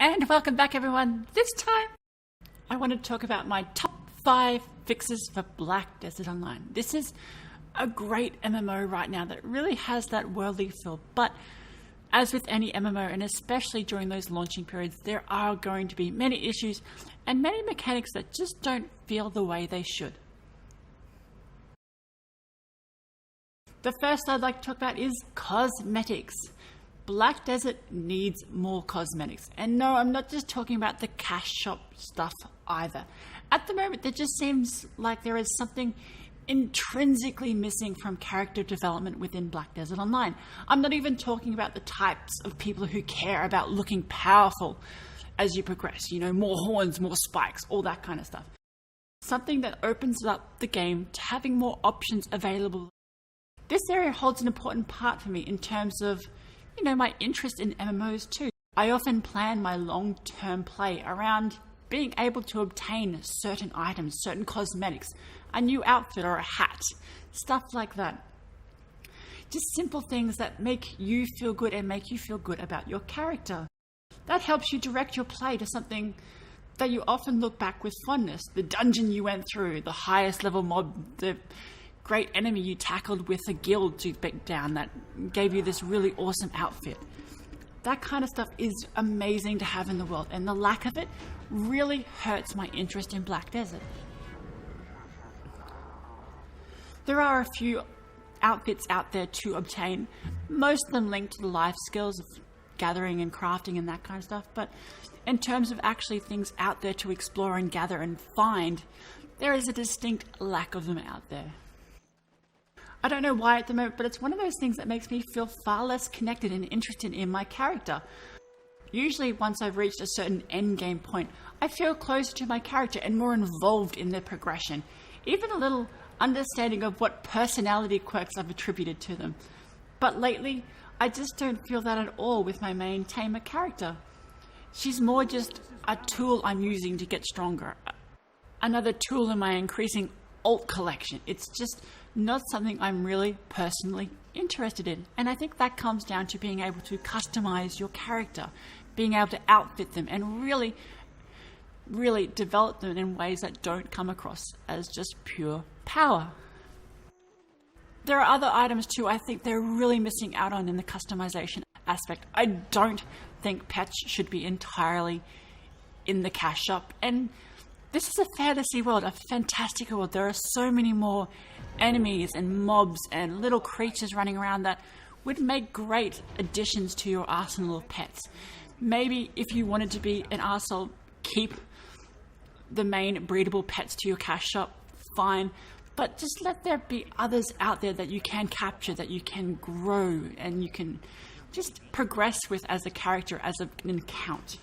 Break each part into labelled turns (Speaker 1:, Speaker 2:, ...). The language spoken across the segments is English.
Speaker 1: And welcome back, everyone. This time, I want to talk about my top 5 fixes for Black Desert Online. This is a great MMO right now that really has that worldly feel. But as with any MMO, and especially during those launching periods, there are going to be many issues and many mechanics that just don't feel the way they should. The first I'd like to talk about is cosmetics. Black Desert needs more cosmetics. And no, I'm not just talking about the cash shop stuff either. At the moment, there just seems like there is something intrinsically missing from character development within Black Desert Online. I'm not even talking about the types of people who care about looking powerful as you progress. You know, more horns, more spikes, all that kind of stuff. Something that opens up the game to having more options available. This area holds an important part for me in terms of my interest in MMOs too. I often plan my long-term play around being able to obtain certain items, certain cosmetics, a new outfit or a hat, stuff like that. Just simple things that make you feel good and make you feel good about your character. That helps you direct your play to something that you often look back with fondness. The dungeon you went through, the highest level mob, the great enemy you tackled with a guild to beat down that gave you this really awesome outfit. That kind of stuff is amazing to have in the world, and the lack of it really hurts my interest in Black Desert. There are a few outfits out there to obtain, most of them linked to the life skills of gathering and crafting and that kind of stuff, but in terms of actually things out there to explore and gather and find, there is a distinct lack of them out there. I don't know why at the moment, but it's one of those things that makes me feel far less connected and interested in my character. Usually once I've reached a certain end game point, I feel closer to my character and more involved in their progression. Even a little understanding of what personality quirks I've attributed to them. But lately, I just don't feel that at all with my main Tamer character. She's more just a tool I'm using to get stronger. Another tool in my increasing alt collection. It's just not something I'm really personally interested in. And I think that comes down to being able to customize your character, being able to outfit them and really develop them in ways that don't come across as just pure power. There are other items too I think they're really missing out on in the customization aspect. I don't think pets should be entirely in the cash shop, and this is a fantasy world, a fantastic world. There are so many more enemies and mobs and little creatures running around that would make great additions to your arsenal of pets. Maybe if you wanted to be an arsehole, keep the main breedable pets to your cash shop, fine. But just let there be others out there that you can capture, that you can grow, and you can just progress with as a character, as an account.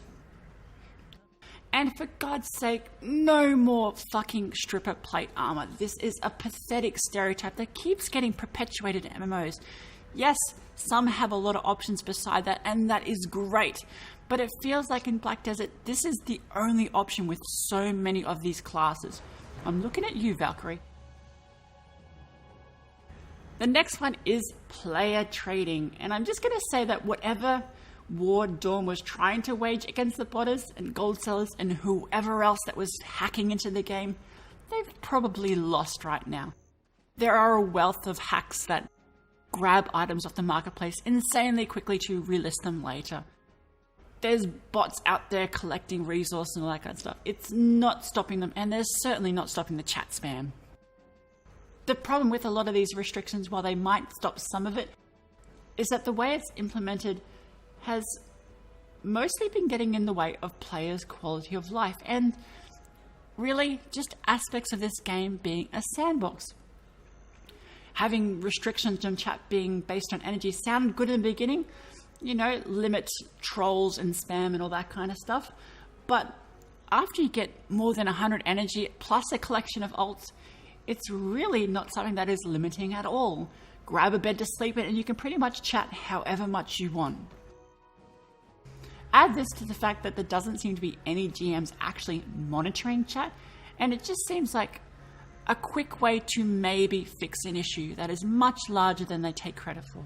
Speaker 1: And for God's sake, no more fucking stripper plate armor. This is a pathetic stereotype that keeps getting perpetuated in MMOs. Yes, some have a lot of options beside that, and that is great. But it feels like in Black Desert, this is the only option with so many of these classes. I'm looking at you, Valkyrie. The next one is player trading. And I'm just going to say that whatever war Dawn was trying to wage against the botters and gold sellers and whoever else that was hacking into the game, they've probably lost right now. There are a wealth of hacks that grab items off the marketplace insanely quickly to relist them later. There's bots out there collecting resources and all that kind of stuff. It's not stopping them, and there's certainly not stopping the chat spam. The problem with a lot of these restrictions, while they might stop some of it, is that the way it's implemented has mostly been getting in the way of players' quality of life and really just aspects of this game being a sandbox. Having restrictions on chat being based on energy sounded good in the beginning, limit trolls and spam and all that kind of stuff. But after you get more than 100 energy plus a collection of alts, it's really not something that is limiting at all. Grab a bed to sleep in and you can pretty much chat however much you want. Add this to the fact that there doesn't seem to be any GMs actually monitoring chat, and it just seems like a quick way to maybe fix an issue that is much larger than they take credit for.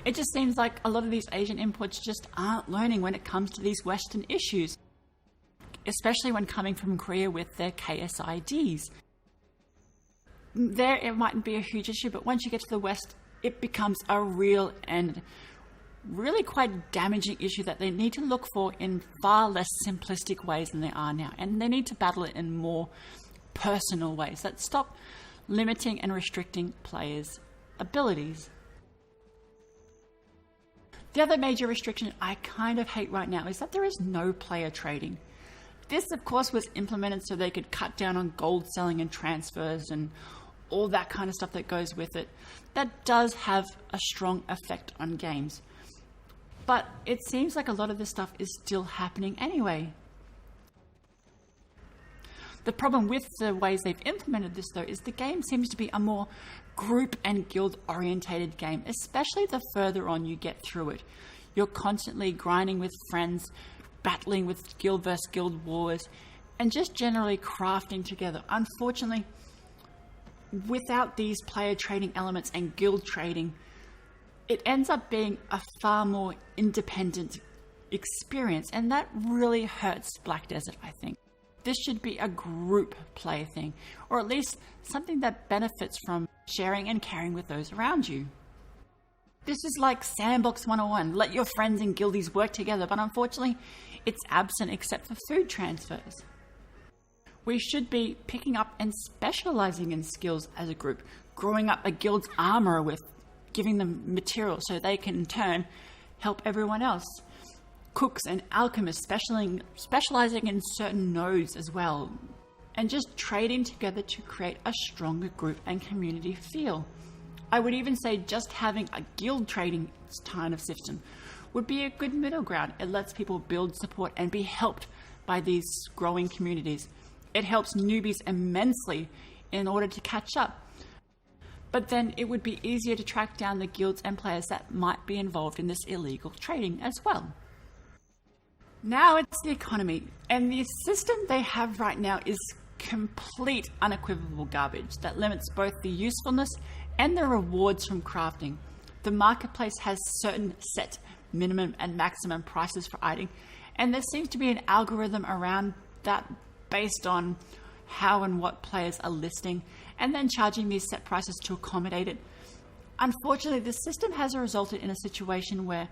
Speaker 1: It just seems like a lot of these Asian imports just aren't learning when it comes to these Western issues, especially when coming from Korea with their KSIDs. There, it mightn't be a huge issue, but once you get to the West, it becomes a real and really quite damaging issue that they need to look for in far less simplistic ways than they are now. And they need to battle it in more personal ways that stop limiting and restricting players' abilities. The other major restriction I kind of hate right now is that there is no player trading. This, of course, was implemented so they could cut down on gold selling and transfers and all that kind of stuff that goes with it. That does have a strong effect on games. But it seems like a lot of this stuff is still happening anyway. The problem with the ways they've implemented this, though, is the game seems to be a more group and guild orientated game, especially the further on you get through it. You're constantly grinding with friends, battling with guild versus guild wars, and just generally crafting together. Unfortunately, without these player trading elements and guild trading, it ends up being a far more independent experience, and that really hurts Black Desert, I think. This should be a group play thing, or at least something that benefits from sharing and caring with those around you. This is like Sandbox 101, let your friends and guildies work together, but unfortunately, it's absent except for food transfers. We should be picking up and specializing in skills as a group, growing up a guild's armor with giving them material so they can in turn help everyone else. Cooks and alchemists specializing in certain nodes as well, and just trading together to create a stronger group and community feel. I would even say just having a guild trading kind of system would be a good middle ground. It lets people build support and be helped by these growing communities. It helps newbies immensely in order to catch up. But then it would be easier to track down the guilds and players that might be involved in this illegal trading as well. Now it's the economy, and the system they have right now is complete unequivocal garbage that limits both the usefulness and the rewards from crafting. The marketplace has certain set minimum and maximum prices for item, and there seems to be an algorithm around that based on how and what players are listing, and then charging these set prices to accommodate it. Unfortunately, the system has resulted in a situation where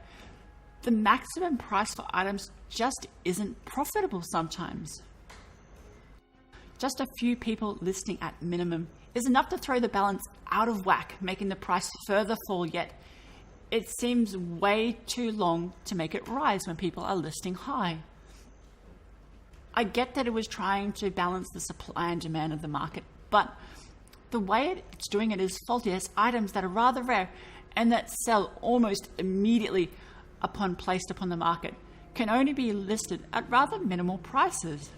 Speaker 1: the maximum price for items just isn't profitable sometimes. Just a few people listing at minimum is enough to throw the balance out of whack, making the price further fall, yet it seems way too long to make it rise when people are listing high. I get that it was trying to balance the supply and demand of the market, but the way it's doing it is faulty, as items that are rather rare and that sell almost immediately upon placed upon the market can only be listed at rather minimal prices.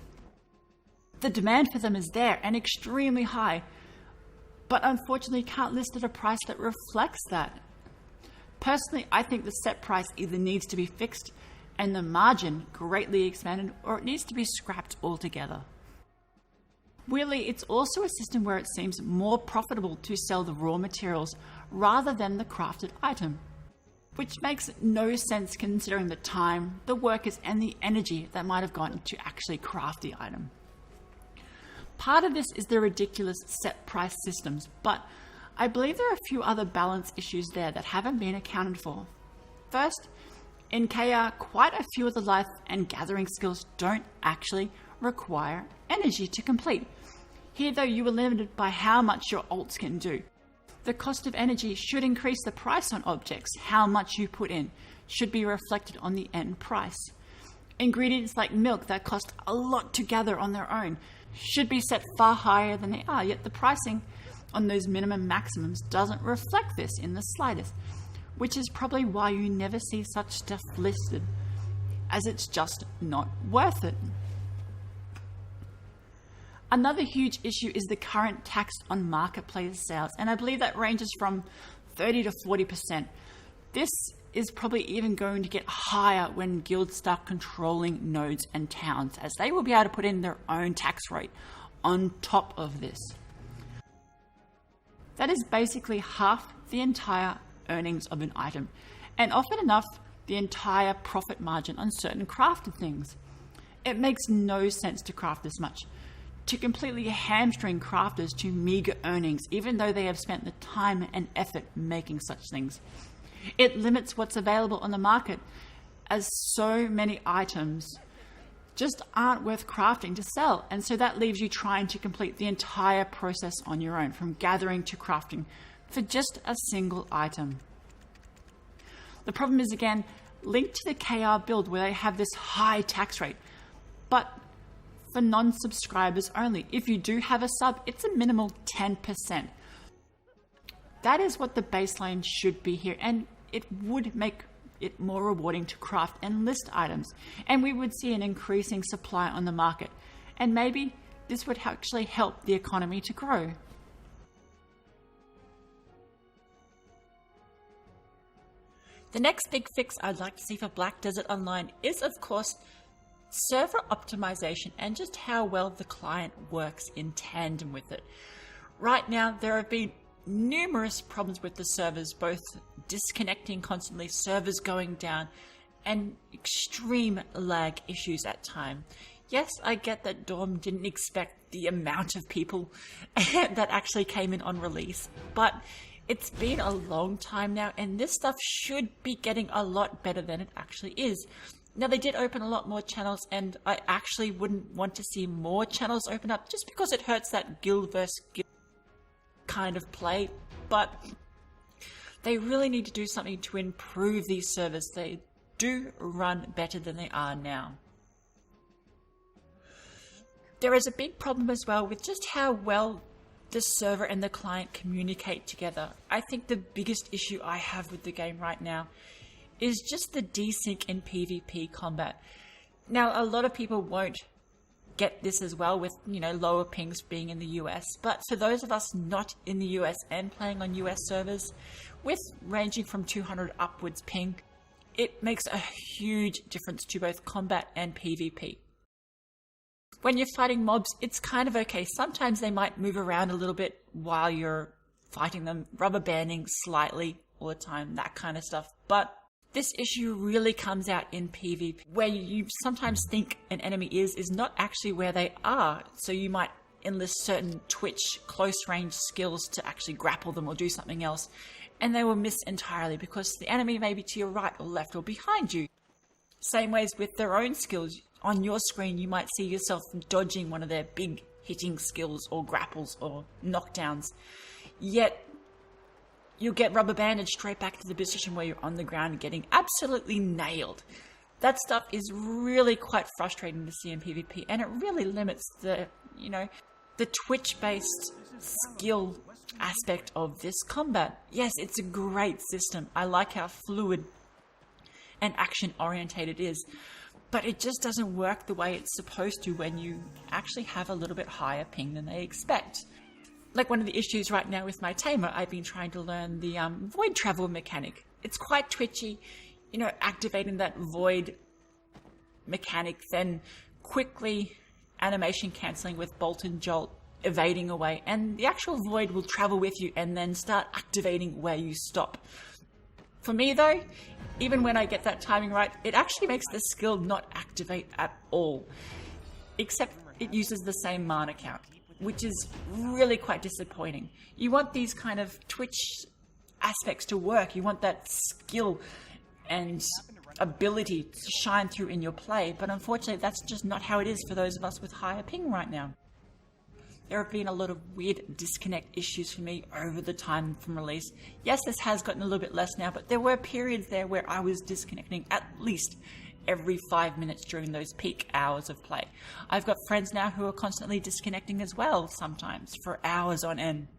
Speaker 1: The demand for them is there and extremely high, but unfortunately can't list at a price that reflects that. Personally, I think the set price either needs to be fixed and the margin greatly expanded, or it needs to be scrapped altogether. Weirdly, it's also a system where it seems more profitable to sell the raw materials rather than the crafted item, which makes no sense considering the time, the workers, and the energy that might have gone to actually craft the item. Part of this is the ridiculous set price systems, but I believe there are a few other balance issues there that haven't been accounted for. First, in KR, quite a few of the life and gathering skills don't actually require energy to complete. Here though, you are limited by how much your alts can do. The cost of energy should increase the price on objects. How much you put in should be reflected on the end price. Ingredients like milk that cost a lot to gather on their own should be set far higher than they are, yet the pricing on those minimum maximums doesn't reflect this in the slightest, which is probably why you never see such stuff listed, as it's just not worth it. Another huge issue is the current tax on marketplace sales, and I believe that ranges from 30 to 40%. This is probably even going to get higher when guilds start controlling nodes and towns, as they will be able to put in their own tax rate on top of this. That is basically half the entire earnings of an item, and often enough, the entire profit margin on certain crafted things. It makes no sense to craft this much, to completely hamstring crafters to meager earnings, even though they have spent the time and effort making such things. It limits what's available on the market, as so many items just aren't worth crafting to sell, and so that leaves you trying to complete the entire process on your own, from gathering to crafting, for just a single item. The problem is, again, linked to the KR build, where they have this high tax rate, but for non-subscribers only. If you do have a sub, it's a minimal 10%. That is what the baseline should be here, and it would make it more rewarding to craft and list items, and we would see an increasing supply on the market, and maybe this would actually help the economy to grow. The next big fix I'd like to see for Black Desert Online is, of course, server optimization and just how well the client works in tandem with it. Right now, there have been numerous problems with the servers, both disconnecting constantly, servers going down, and extreme lag issues at time. Yes, I get that Dorm didn't expect the amount of people that actually came in on release, but it's been a long time now, and this stuff should be getting a lot better than it actually is. Now, they did open a lot more channels, and I actually wouldn't want to see more channels open up just because it hurts that guild versus guild kind of play, but they really need to do something to improve these servers. They do run better than they are now. There is a big problem as well with just how well the server and the client communicate together. I think the biggest issue I have with the game right now is just the desync in PvP combat. Now, a lot of people won't get this as well with, lower pings being in the US, but for those of us not in the US and playing on US servers, with ranging from 200 upwards ping, it makes a huge difference to both combat and PvP. When you're fighting mobs, it's kind of okay. Sometimes they might move around a little bit while you're fighting them, rubber banding slightly all the time, that kind of stuff. But this issue really comes out in PvP, where you sometimes think an enemy is not actually where they are. So you might enlist certain twitch close range skills to actually grapple them or do something else, and they will miss entirely because the enemy may be to your right or left or behind you. Same ways with their own skills. On your screen, you might see yourself dodging one of their big hitting skills or grapples or knockdowns, yet you'll get rubber banded straight back to the position where you're on the ground getting absolutely nailed. That stuff is really quite frustrating to see in PvP, and it really limits the twitch-based skill aspect of this combat. Yes, it's a great system. I like how fluid and action-oriented it is, but it just doesn't work the way it's supposed to when you actually have a little bit higher ping than they expect. Like one of the issues right now with my tamer, I've been trying to learn the void travel mechanic. It's quite twitchy, activating that void mechanic, then quickly animation cancelling with bolt and jolt, evading away, and the actual void will travel with you and then start activating where you stop. For me though, even when I get that timing right, it actually makes the skill not activate at all, except it uses the same mana count, which is really quite disappointing. You want these kind of twitch aspects to work. You want that skill and ability to shine through in your play, but unfortunately that's just not how it is for those of us with higher ping right now. There have been a lot of weird disconnect issues for me over the time from release. Yes, this has gotten a little bit less now, but there were periods there where I was disconnecting at least every 5 minutes during those peak hours of play. I've got friends now who are constantly disconnecting as well, sometimes for hours on end.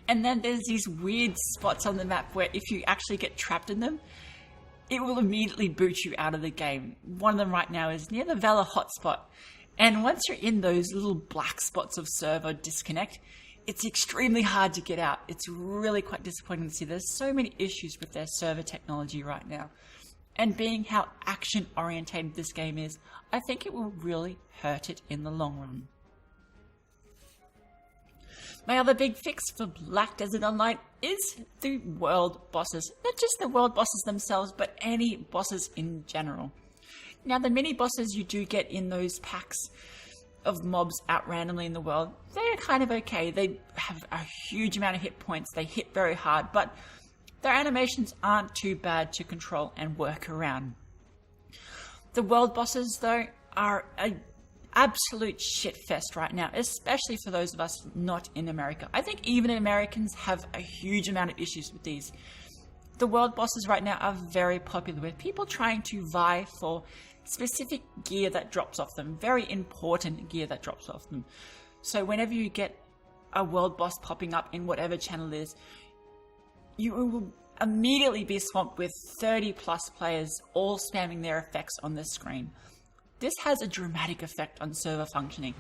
Speaker 1: And then there's these weird spots on the map where if you actually get trapped in them, it will immediately boot you out of the game. One of them right now is near the Valor hotspot. And once you're in those little black spots of server disconnect, it's extremely hard to get out. It's really quite disappointing to see there's so many issues with their server technology right now. And being how action-orientated this game is, I think it will really hurt it in the long run. My other big fix for Black Desert Online is the world bosses. Not just the world bosses themselves, but any bosses in general. Now, the mini bosses you do get in those packs of mobs out randomly in the world, they're kind of okay. They have a huge amount of hit points. They hit very hard, but their animations aren't too bad to control and work around. The world bosses, though, are an absolute shit fest right now, especially for those of us not in America. I think even Americans have a huge amount of issues with these. The world bosses right now are very popular, with people trying to vie for specific gear that drops off them, very important gear that drops off them. So whenever you get a world boss popping up in whatever channel it is, you will immediately be swamped with 30 plus players all spamming their effects on the screen. This has a dramatic effect on server functioning.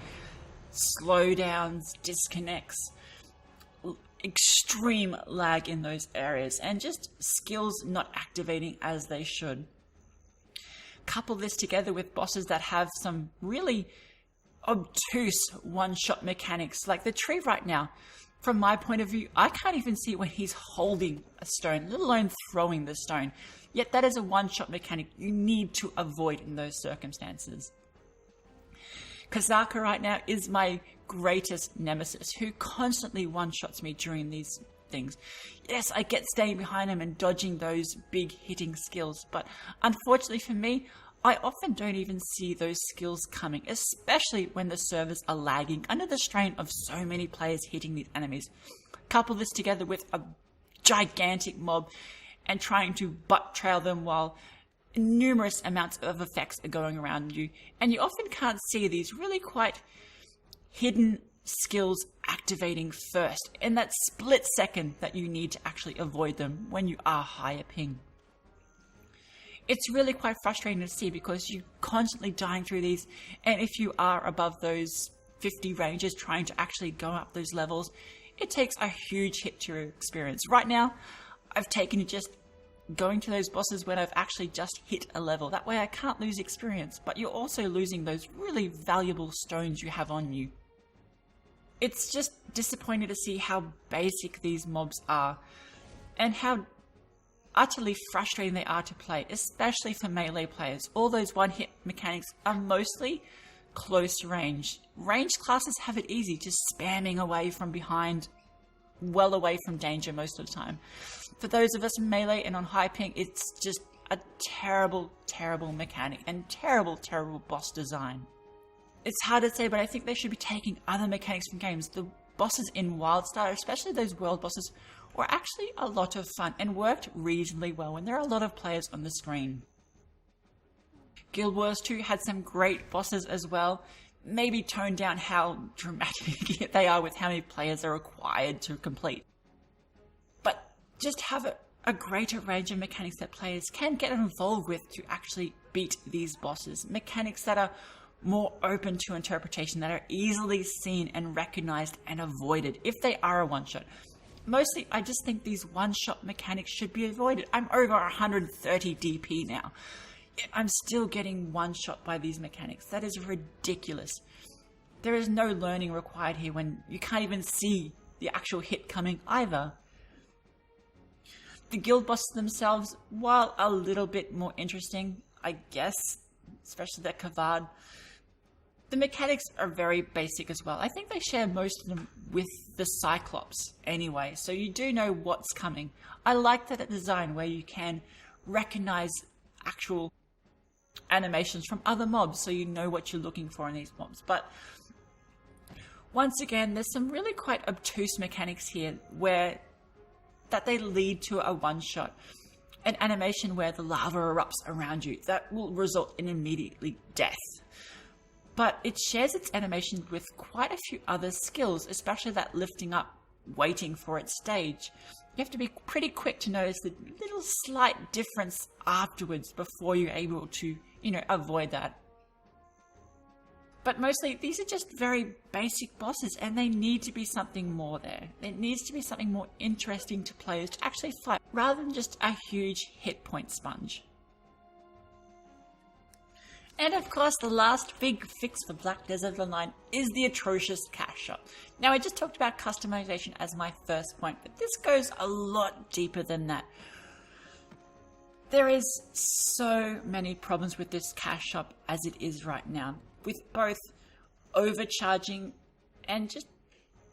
Speaker 1: Slowdowns, disconnects, extreme lag in those areas, and just skills not activating as they should. Couple this together with bosses that have some really obtuse one-shot mechanics, like the tree right now. From my point of view, I can't even see when he's holding a stone, let alone throwing the stone. Yet that is a one-shot mechanic you need to avoid in those circumstances. Kazaka right now is my greatest nemesis, who constantly one-shots me during these things. Yes, I get staying behind him and dodging those big hitting skills, but unfortunately for me, I often don't even see those skills coming, especially when the servers are lagging under the strain of so many players hitting these enemies. Couple this together with a gigantic mob and trying to butt trail them while numerous amounts of effects are going around you, and you often can't see these really quite hidden skills activating first in that split second that you need to actually avoid them when you are higher ping. It's really quite frustrating to see, because you're constantly dying through these, and if you are above those 50 ranges trying to actually go up those levels, it takes a huge hit to your experience. Right now, I've taken to just going to those bosses when I've actually just hit a level. That way I can't lose experience, but you're also losing those really valuable stones you have on you. It's just disappointing to see how basic these mobs are, and how utterly frustrating they are to play, especially for melee players. All those one-hit mechanics are mostly close range. Ranged classes have it easy, just spamming away from behind, well away from danger most of the time. For those of us melee and on high ping, it's just a terrible, terrible mechanic and terrible, terrible boss design. It's hard to say, but I think they should be taking other mechanics from games. The bosses in WildStar, especially those world bosses, were actually a lot of fun and worked reasonably well when there are a lot of players on the screen. Guild Wars 2 had some great bosses as well. Maybe tone down how dramatic they are with how many players are required to complete. But just have a greater range of mechanics that players can get involved with to actually beat these bosses. Mechanics that are more open to interpretation, that are easily seen and recognized and avoided if they are a one-shot. Mostly, I just think these one-shot mechanics should be avoided. I'm over 130 DP now. I'm still getting one-shot by these mechanics. That is ridiculous. There is no learning required here when you can't even see the actual hit coming either. The guild bosses themselves, while a little bit more interesting, I guess, especially that Kavad, the mechanics are very basic as well. I think they share most of them with the Cyclops anyway, so you do know what's coming. I like that design where you can recognize actual animations from other mobs, so you know what you're looking for in these mobs. But once again, there's some really quite obtuse mechanics here where that they lead to a one-shot. An animation where the lava erupts around you that will result in immediately death. But it shares its animation with quite a few other skills, especially that lifting up, waiting for its stage. You have to be pretty quick to notice the little slight difference afterwards before you're able to, avoid that. But mostly, these are just very basic bosses, and they need to be something more there. It needs to be something more interesting to players to actually fight, rather than just a huge hit point sponge. And of course, the last big fix for Black Desert Online is the atrocious cash shop. Now, I just talked about customization as my first point, but this goes a lot deeper than that. There is so many problems with this cash shop as it is right now, with both overcharging and just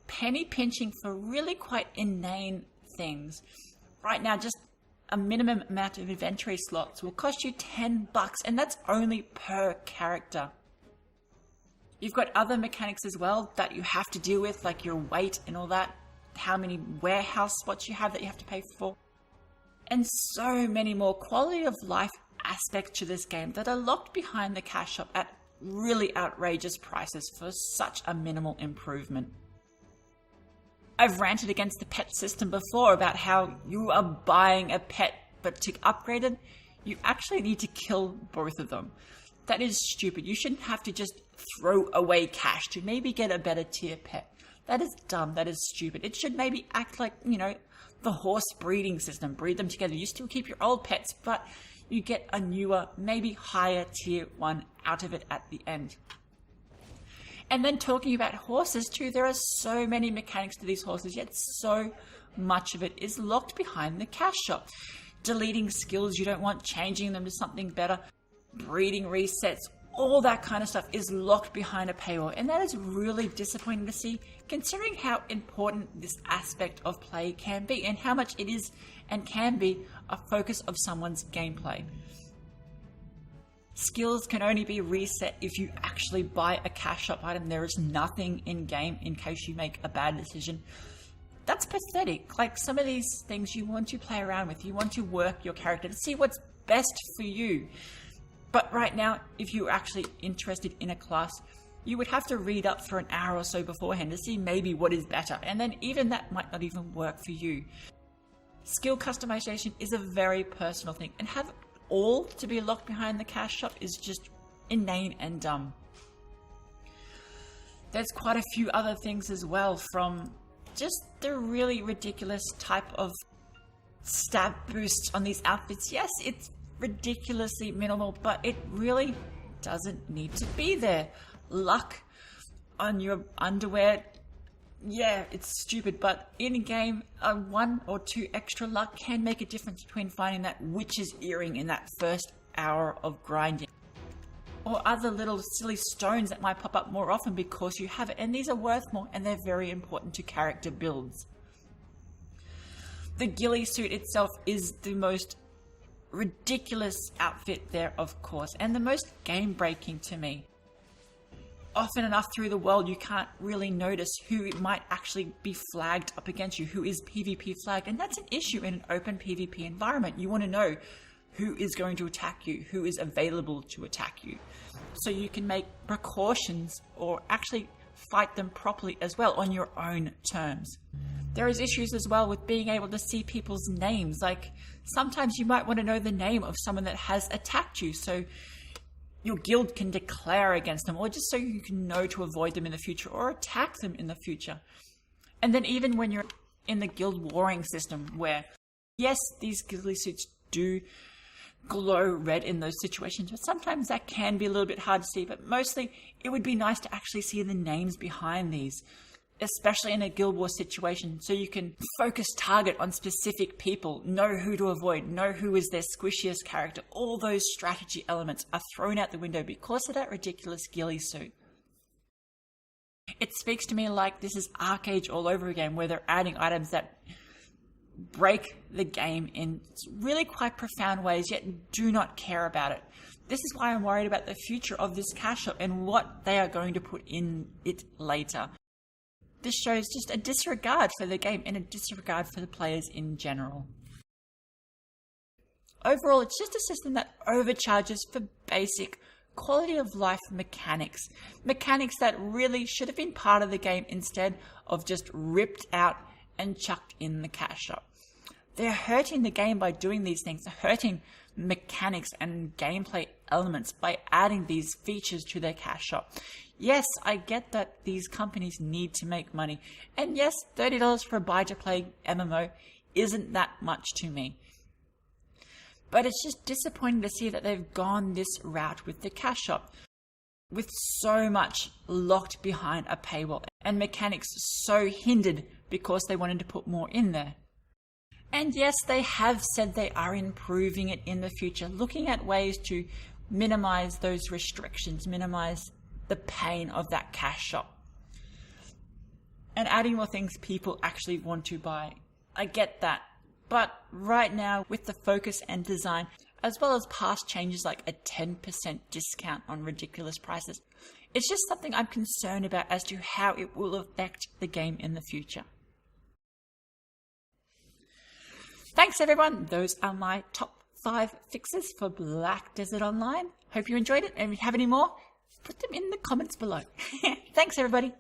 Speaker 1: penny pinching for really quite inane things. Right now, just a minimum amount of inventory slots will cost you $10, and that's only per character. You've got other mechanics as well that you have to deal with, like your weight and all that, how many warehouse spots you have that you have to pay for, and so many more quality of life aspects to this game that are locked behind the cash shop at really outrageous prices for such a minimal improvement. I've ranted against the pet system before about how you are buying a pet, but to upgrade it, you actually need to kill both of them. That is stupid. You shouldn't have to just throw away cash to maybe get a better tier pet. That is dumb. That is stupid. It should maybe act like, the horse breeding system. Breed them together. You still keep your old pets, but you get a newer, maybe higher tier one out of it at the end. And then talking about horses too, there are so many mechanics to these horses, yet so much of it is locked behind the cash shop. Deleting skills you don't want, changing them to something better, breeding resets, all that kind of stuff is locked behind a paywall. And that is really disappointing to see, considering how important this aspect of play can be and how much it is and can be a focus of someone's gameplay. Skills can only be reset if you actually buy a cash shop item. There is nothing in game in case you make a bad decision. That's pathetic. Like, some of these things you want to play around with. You want to work your character to see what's best for you. But right now, if you're actually interested in a class, you would have to read up for an hour or so beforehand to see maybe what is better. And then even that might not even work for you. Skill customization is a very personal thing, and have all to be locked behind the cash shop is just inane and dumb. There's quite a few other things as well, from just the really ridiculous type of stab boosts on these outfits. Yes, it's ridiculously minimal, but it really doesn't need to be there. Luck on your underwear, yeah, it's stupid, but in-game, a 1 or 2 extra luck can make a difference between finding that witch's earring in that first hour of grinding. Or other little silly stones that might pop up more often because you have it, and these are worth more, and they're very important to character builds. The ghillie suit itself is the most ridiculous outfit there, of course, and the most game-breaking to me. Often enough through the world, you can't really notice who it might actually be flagged up against you, who is PvP flagged, and that's an issue in an open PvP environment. You want to know who is going to attack you, who is available to attack you, so you can make precautions or actually fight them properly as well on your own terms. There is issues as well with being able to see people's names. Like, sometimes you might want to know the name of someone that has attacked you, so your guild can declare against them, or just so you can know to avoid them in the future or attack them in the future. And then even when you're in the guild warring system, where yes, these ghillie suits do glow red in those situations, but sometimes that can be a little bit hard to see. But mostly it would be nice to actually see the names behind these, especially in a guild war situation, so you can focus target on specific people, know who to avoid, know who is their squishiest character. All those strategy elements are thrown out the window because of that ridiculous ghillie suit. It speaks to me like this is Arcade all over again, where they're adding items that break the game in really quite profound ways, yet do not care about it. This is why I'm worried about the future of this cash shop and what they are going to put in it later. This shows just a disregard for the game and a disregard for the players in general. Overall, it's just a system that overcharges for basic quality of life mechanics. Mechanics that really should have been part of the game instead of just ripped out and chucked in the cash shop. They're hurting the game by doing these things. They're hurting mechanics and gameplay elements by adding these features to their cash shop. Yes, I get that these companies need to make money. And yes, $30 for a buy-to-play MMO isn't that much to me. But it's just disappointing to see that they've gone this route with the cash shop, with so much locked behind a paywall and mechanics so hindered because they wanted to put more in there. And yes, they have said they are improving it in the future, looking at ways to minimize those restrictions, minimize the pain of that cash shop, and adding more things people actually want to buy. I get that. But right now, with the focus and design, as well as past changes like a 10% discount on ridiculous prices, it's just something I'm concerned about as to how it will affect the game in the future. Thanks everyone. Those are my top 5 fixes for Black Desert Online. Hope you enjoyed it, and if you have any more, put them in the comments below. Thanks everybody.